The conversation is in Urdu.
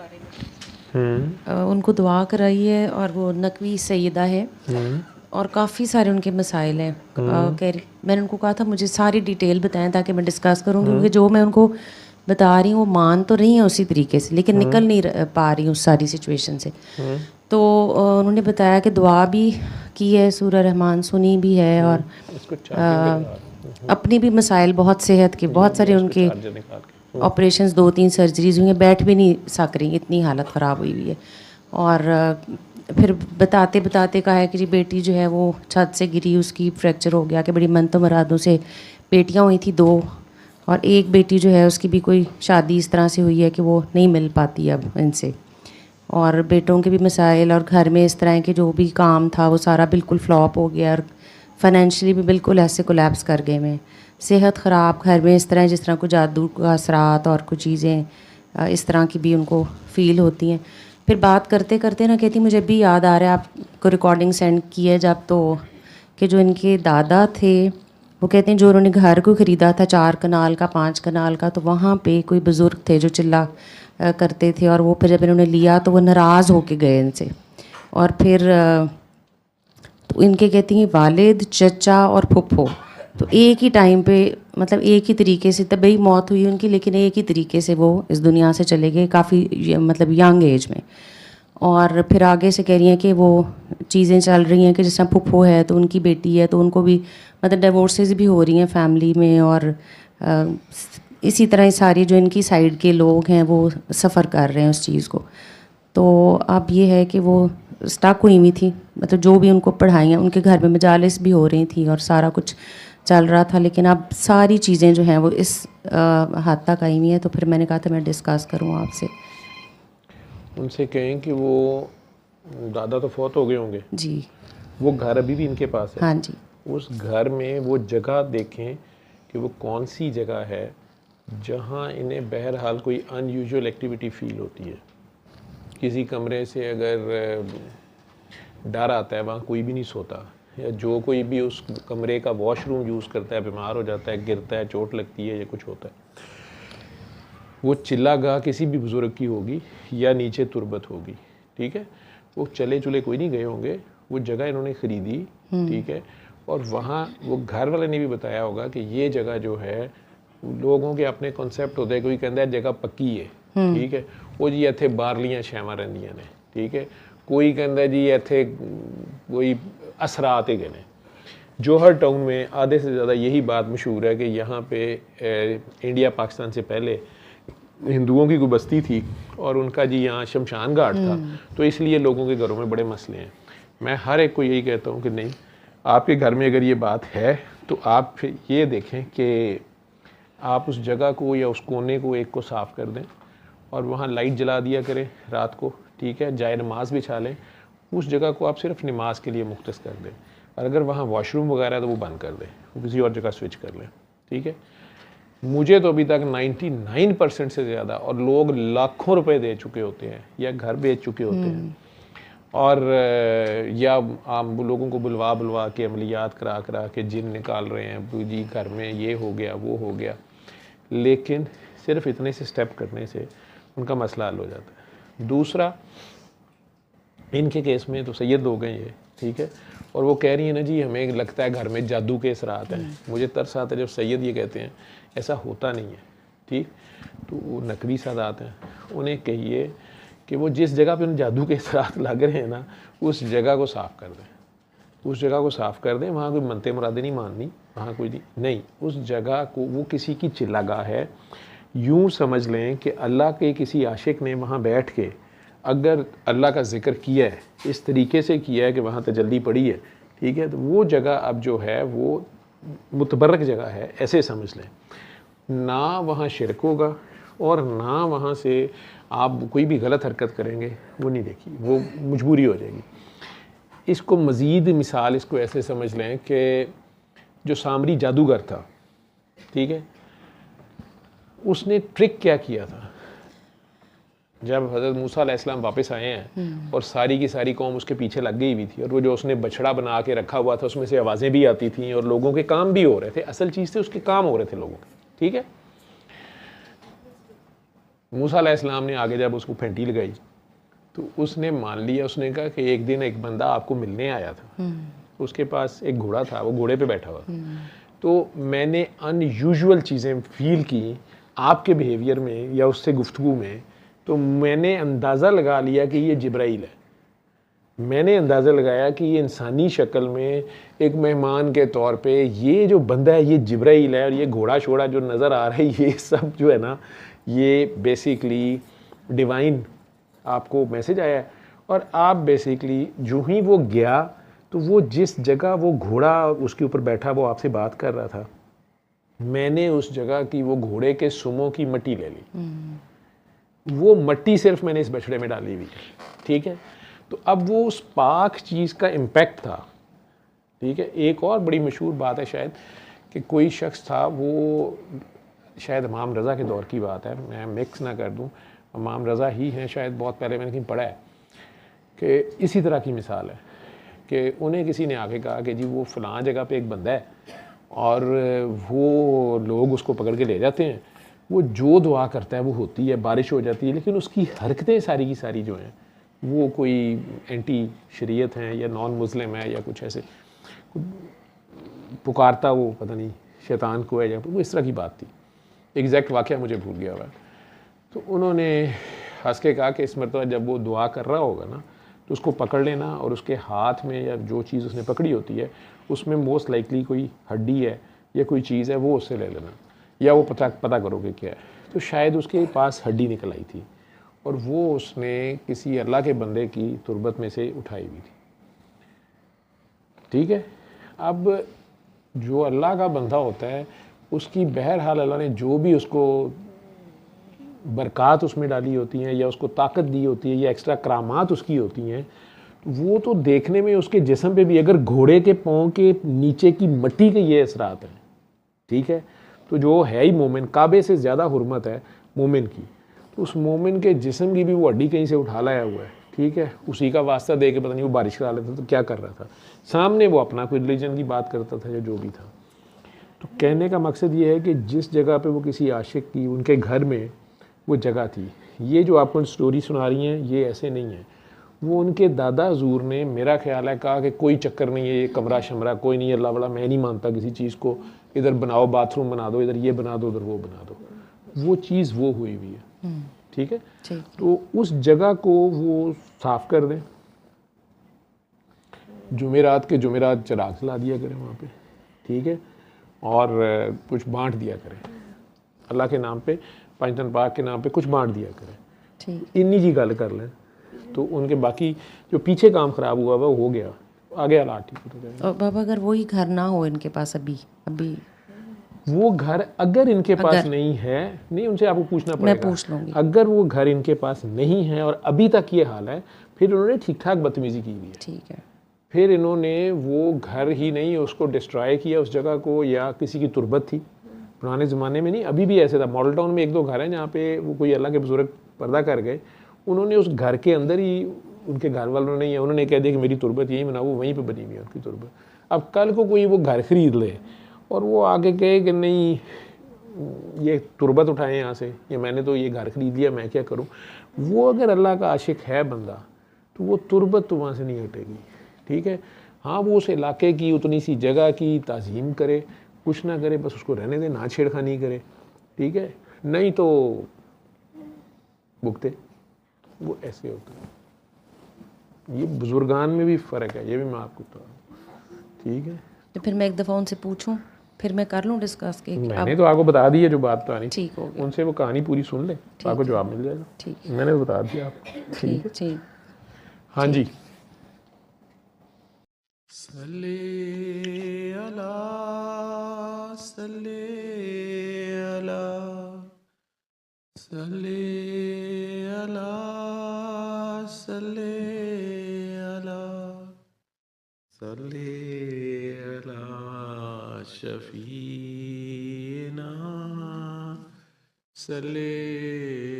بارے میں ان کو دعا کرائی ہے، اور وہ نقوی سیدہ ہے اور کافی سارے ان کے مسائل ہیں. میں نے ان کو کہا تھا مجھے ساری ڈیٹیل بتائیں تاکہ میں ڈسکس کروں، کیونکہ جو میں ان کو بتا رہی ہوں وہ مان تو رہی ہیں اسی طریقے سے، لیکن نکل نہیں پا رہی ہوں اس ساری سچویشن سے. تو انہوں نے بتایا کہ دعا بھی کی ہے، سورہ رحمان سنی بھی ہے، اور اپنی بھی مسائل بہت صحت کے بہت سارے ان کے آپریشنز 2-3 سرجریز ہوئی ہیں، بیٹھ بھی نہیں سک رہی، اتنی حالت خراب ہوئی ہوئی ہے. اور پھر بتاتے بتاتے کہا ہے کہ جی بیٹی جو ہے وہ چھت سے گری، اس کی فریکچر ہو گیا، کہ بڑی منت و مرادوں سے بیٹیاں ہوئی تھیں 2، اور ایک بیٹی جو ہے اس کی بھی کوئی شادی اس طرح سے ہوئی ہے کہ وہ نہیں مل پاتی اب ان سے، اور بیٹوں کے بھی مسائل، اور گھر میں اس طرح کے جو بھی کام تھا وہ سارا بالکل فلاپ ہو گیا، اور فائنینشلی بھی بالکل ایسے کولیپس کر گئے میں. صحت خراب، گھر میں اس طرح جس طرح کوئی جادو کا اثرات اور کچھ چیزیں اس طرح کی بھی ان کو فیل ہوتی ہیں. پھر بات کرتے کرتے نا کہتی مجھے بھی یاد آ رہا ہے، آپ کو ریکارڈنگ سینڈ کی ہے جب، تو کہ جو ان کے دادا تھے وہ کہتے ہیں جو انہوں نے گھر کو خریدا تھا 4 کنال کا 5 کنال کا، تو وہاں پہ کوئی بزرگ تھے جو چلا کرتے تھے، اور وہ پھر جب انہوں نے لیا تو وہ ناراض ہو کے گئے ان سے. اور پھر تو ان کے کہتی ہیں والد، چچا اور پھپھو، تو ایک ہی ٹائم پہ مطلب ایک ہی طریقے سے طبعی موت ہوئی ان کی، لیکن ایک ہی طریقے سے وہ اس دنیا سے چلے گئے کافی مطلب ینگ ایج میں. اور پھر آگے سے کہہ رہی ہیں کہ وہ چیزیں چل رہی ہیں کہ جس طرح پھپھو ہے تو ان کی بیٹی ہے تو ان کو بھی مطلب ڈیورسز بھی ہو رہی ہیں فیملی میں، اور اسی طرح ساری جو ان کی سائڈ کے لوگ ہیں وہ سفر کر رہے ہیں اس چیز کو. تو اب یہ ہے کہ وہ اسٹک ہوئی ہوئی تھی، مطلب جو بھی ان کو پڑھائیاں، ان کے گھر میں مجالس بھی ہو رہی تھیں اور سارا کچھ چل رہا تھا، لیکن اب ساری چیزیں جو ہیں وہ اس حد تک آئی ہوئی ہیں. تو پھر میں نے کہا تھا میں ڈسکس کروں آپ سے. ان سے کہیں کہ وہ دادا تو فوت ہو گئے ہوں گے جی، وہ گھر ابھی بھی ان کے پاس ہے. ہاں جی، اس گھر میں وہ جگہ دیکھیں کہ وہ کون سی جگہ ہے جہاں انہیں بہرحال کوئی ان یوزول ایکٹیویٹی فیل ہوتی ہے. کسی کمرے سے اگر ڈر آتا ہے وہاں کوئی بھی نہیں سوتا، یا جو کوئی بھی اس کمرے کا واش روم یوز کرتا ہے بیمار ہو جاتا ہے، گرتا ہے، چوٹ لگتی ہے یا کچھ ہوتا ہے. وہ چلا گاہ کسی بھی بزرگ کی ہوگی یا نیچے تربت ہوگی، ٹھیک ہے. وہ چلے چلے کوئی نہیں گئے ہوں گے، وہ جگہ انہوں نے خریدی، ٹھیک ہے. اور وہاں وہ گھر والے نے بھی بتایا ہوگا کہ یہ جگہ جو ہے لوگوں کے اپنے کنسیپٹ ہوتے ہیں، کوئی کہتا ہے جگہ پکی ہے، ٹھیک ہے، وہ جی ایتھے باہرلیاں شیواں رہندیاں نے، ٹھیک ہے. کوئی کہتا ہے جی ایتھے کوئی اثرات ہی گئے. جوہر ٹاؤن میں آدھے سے زیادہ یہی بات مشہور ہے کہ یہاں پہ انڈیا پاکستان سے پہلے ہندوؤں کی کوئی بستی تھی، اور ان کا جی یہاں شمشان گھاٹ تھا، تو اس لیے لوگوں کے گھروں میں بڑے مسئلے ہیں. میں ہر ایک کو یہی کہتا ہوں کہ نہیں، آپ کے گھر میں اگر یہ بات ہے تو آپ پھر یہ دیکھیں کہ آپ اس جگہ کو یا اس کونے کو ایک کو صاف کر دیں، اور وہاں لائٹ جلا دیا کریں رات کو، ٹھیک ہے. جائے نماز بچھا لیں، اس جگہ کو آپ صرف نماز کے لیے مختص کر دیں. اور اگر وہاں واش روم وغیرہ ہے تو وہ بند کر دیں، وہ کسی اور جگہ سوئچ کر لیں، ٹھیک ہے. مجھے تو ابھی تک 99% سے زیادہ، اور لوگ لاکھوں روپے دے چکے ہوتے ہیں یا گھر بیچ چکے ہوتے ہیں، اور یا عام لوگوں کو بلوا کے عملیات کرا کے جن نکال رہے ہیں، جی گھر میں یہ ہو گیا وہ ہو گیا، لیکن صرف اتنے سے سٹیپ کرنے سے ان کا مسئلہ حل ہو جاتا ہے. دوسرا، ان کے کیس میں تو سید ہو گئے یہ، ٹھیک ہے، اور وہ کہہ رہی ہیں نا جی ہمیں لگتا ہے گھر میں جادو کے اثرات ہیں. مجھے ترس آتا ہے جب سید یہ کہتے ہیں، ایسا ہوتا نہیں ہے، ٹھیک. تو وہ نقوی سادات ہیں، انہیں کہیے کہ وہ جس جگہ پہ ان جادو کے اثرات لگ رہے ہیں نا، اس جگہ کو صاف کر دیں، اس جگہ کو صاف کر دیں. وہاں کوئی منتے مرادیں نہیں ماننی، وہاں کوئی نہیں، اس جگہ کو وہ کسی کی چلا گاہ ہے. یوں سمجھ لیں کہ اللہ کے کسی عاشق نے وہاں بیٹھ کے اگر اللہ کا ذکر کیا ہے، اس طریقے سے کیا ہے کہ وہاں تجلی پڑی ہے، ٹھیک ہے، تو وہ جگہ اب جو ہے وہ متبرک جگہ ہے، ایسے سمجھ لیں. نہ وہاں شرک ہوگا، اور نہ وہاں سے آپ کوئی بھی غلط حرکت کریں گے، وہ نہیں دیکھی، وہ مجبوری ہو جائے گی. اس کو مزید مثال اس کو ایسے سمجھ لیں کہ جو سامری جادوگر تھا، ٹھیک ہے، اس نے ٹرک کیا کیا تھا. جب حضرت موسیٰ علیہ السلام واپس آئے ہیں اور ساری کی ساری قوم اس کے پیچھے لگ گئی ہوئی تھی، اور وہ جو اس نے بچڑا بنا کے رکھا ہوا تھا اس میں سے آوازیں بھی آتی تھیں اور لوگوں کے کام بھی ہو رہے تھے. اصل چیز تھی اس کے کام ہو رہے تھے لوگوں کے، ٹھیک ہے. موسیٰ علیہ السلام نے آگے جب اس کو پھینٹی لگائی تو اس نے مان لیا, اس نے کہا کہ ایک دن ایک بندہ آپ کو ملنے آیا تھا, اس کے پاس ایک گھوڑا تھا, وہ گھوڑے پہ بیٹھا ہوا, تو میں نے ان یوزول چیزیں فیل کی آپ کے بیہیویئر میں یا اس سے گفتگو میں, تو میں نے اندازہ لگا لیا کہ یہ جبرائیل ہے. میں نے اندازہ لگایا کہ یہ انسانی شکل میں ایک مہمان کے طور پہ یہ جو بندہ ہے یہ جبرائیل ہے, اور یہ گھوڑا شوڑا جو نظر آ رہا ہے یہ سب جو ہے نا یہ بیسیکلی ڈیوائن آپ کو میسج آیا ہے. اور آپ بیسیکلی جو ہی وہ گیا تو وہ جس جگہ وہ گھوڑا اس کے اوپر بیٹھا وہ آپ سے بات کر رہا تھا, میں نے اس جگہ کی وہ گھوڑے کے سموں کی مٹی لے لی, وہ مٹی صرف میں نے اس بچڑے میں ڈالی ہوئی, ٹھیک ہے. تو اب وہ اس پاک چیز کا امپیکٹ تھا, ٹھیک ہے. ایک اور بڑی مشہور بات ہے شاید کہ کوئی شخص تھا, وہ شاید امام رضا کے دور کی بات ہے, میں مکس نہ کر دوں, امام رضا ہی ہیں شاید, بہت پہلے میں نے کہیں پڑھا ہے کہ اسی طرح کی مثال ہے کہ انہیں کسی نے آگے کہا کہ جی وہ فلاں جگہ پہ ایک بندہ ہے اور وہ لوگ اس کو پکڑ کے لے جاتے ہیں, وہ جو دعا کرتا ہے وہ ہوتی ہے, بارش ہو جاتی ہے, لیکن اس کی حرکتیں ساری کی ساری جو ہیں وہ کوئی اینٹی شریعت ہیں یا نان مسلم ہے یا کچھ ایسے, پکارتا وہ پتہ نہیں شیطان کو ہے یا وہ اس طرح کی بات تھی. ایگزیکٹ واقعہ مجھے بھول گیا ہوا ہے. تو انہوں نے ہنس کے کہا کہ اس مرتبہ جب وہ دعا کر رہا ہوگا نا تو اس کو پکڑ لینا, اور اس کے ہاتھ میں یا جو چیز اس نے پکڑی ہوتی ہے اس میں موسٹ لائکلی کوئی ہڈی ہے یا کوئی چیز ہے, وہ اس سے لے لینا, یا وہ پتہ کرو کہ کیا ہے. تو شاید اس کے پاس ہڈی نکل آئی تھی اور وہ اس نے کسی اللہ کے بندے کی تربت میں سے اٹھائی ہوئی تھی, ٹھیک ہے. اب جو اللہ کا بندہ ہوتا ہے اس کی بہرحال اللہ نے جو بھی اس کو برکات اس میں ڈالی ہوتی ہیں یا اس کو طاقت دی ہوتی ہے یا ایکسٹرا کرامات اس کی ہوتی ہیں, وہ تو دیکھنے میں اس کے جسم پہ بھی, اگر گھوڑے کے پاؤں کے نیچے کی مٹی کے یہ اثرات ہیں, ٹھیک ہے, تو جو ہے ہی مومن, کعبے سے زیادہ حرمت ہے مومن کی, تو اس مومن کے جسم کی بھی وہ ہڈی کہیں سے اٹھا لایا ہوا ہے, ٹھیک ہے. اسی کا واسطہ دے کے پتہ نہیں وہ بارش کرا لیتا تو کیا کر رہا تھا, سامنے وہ اپنا کوئی ریلیجن کی بات کرتا تھا یا جو بھی تھا. تو کہنے کا مقصد یہ ہے کہ جس جگہ پہ وہ کسی عاشق کی ان کے گھر میں وہ جگہ تھی, یہ جو آپ کو سٹوری سنا رہی ہیں یہ ایسے نہیں ہے, وہ ان کے دادا حضور نے میرا خیال ہے کہا کہ کوئی چکر نہیں ہے, یہ کمرہ شمرہ کوئی نہیں ہے, اللہ والا میں نہیں مانتا کسی چیز کو, ادھر بناؤ باتھ روم بنا دو, ادھر یہ بنا دو, ادھر وہ بنا دو, وہ چیز وہ ہوئی ہوئی ہے, ٹھیک ہے. تو اس جگہ کو وہ صاف کر دیں, جمعرات کے جمعرات چراغ جلا دیا کریں وہاں پہ, ٹھیک ہے, اور کچھ بانٹ دیا کریں اللہ کے نام پہ, پنجتن پاک کے نام پہ کچھ بانٹ دیا کریں, انی جی گل کر لیں تو ان کے باقی جو پیچھے کام خراب ہوا وہ ہو گیا, آگے حالات ٹھیک ہو جائیں. اور بابا اگر وہی گھر نہ ہو ان کے پاس ابھی وہ گھر اگر ان کے پاس نہیں ہے, نہیں ان سے آپ کو پوچھنا پڑے گا, میں پوچھ لوں گی, اگر وہ گھر ان کے پاس نہیں ہے اور ابھی تک یہ حال ہے, پھر انہوں نے ٹھیک ٹھاک بدتمیزی کی ہوئی ہے, ٹھیک ہے, پھر انہوں نے وہ گھر ہی نہیں اس کو ڈسٹرائے کیا اس جگہ کو, یا کسی کی تربت تھی پرانے زمانے میں, نہیں ابھی بھی ایسے تھا. ماڈل ٹاؤن میں ایک دو گھر ہیں جہاں پہ وہ کوئی اللہ کے بزرگ پردہ کر گئے, انہوں نے اس گھر کے اندر ہی ان کے گھر والوں نے انہوں نے کہہ دیا کہ میری تربت یہیں بنا, وہ وہیں پہ بنی ہوئی ہے ان کی تربت. اب کل کو کوئی وہ گھر خرید لے اور وہ آگے کہے کہ نہیں یہ تربت اٹھائیں یہاں سے, یا میں نے تو یہ گھر خرید لیا میں کیا کروں, وہ اگر اللہ کا عاشق ہے بندہ تو وہ تربت تو وہاں سے نہیں ہٹے گی, ٹھیک ہے. ہاں وہ اس علاقے کی اتنی سی جگہ کی تعظیم کرے, کچھ نہ کرے, بس اس کو رہنے دے, نہ چھیڑخانی کرے, ٹھیک ہے, نہیں تو بھگتے, وہ ایسے ہوتا ہے. یہ بزرگان میں بھی فرق ہے, یہ بھی میں آپ کو بتا رہا ہوں, ٹھیک ہے. تو پھر میں ایک دفعہ ان سے پوچھوں, پھر میں کر لوں ڈسکس کے, میں نے تو آپ کو بتا دی ہے جو بات تو آنی, ٹھیک ہو گیا, ان سے وہ کہانی پوری سن لیں, آپ کو جواب مل جائے گا, ٹھیک, میں نے بتا دیا آپ کو, ٹھیک ہے. ٹھیک, ہاں جی. صلی اللہ صلی اللہ صلی اللہ صلی اللہ صلی اللہ شفیعنا صلی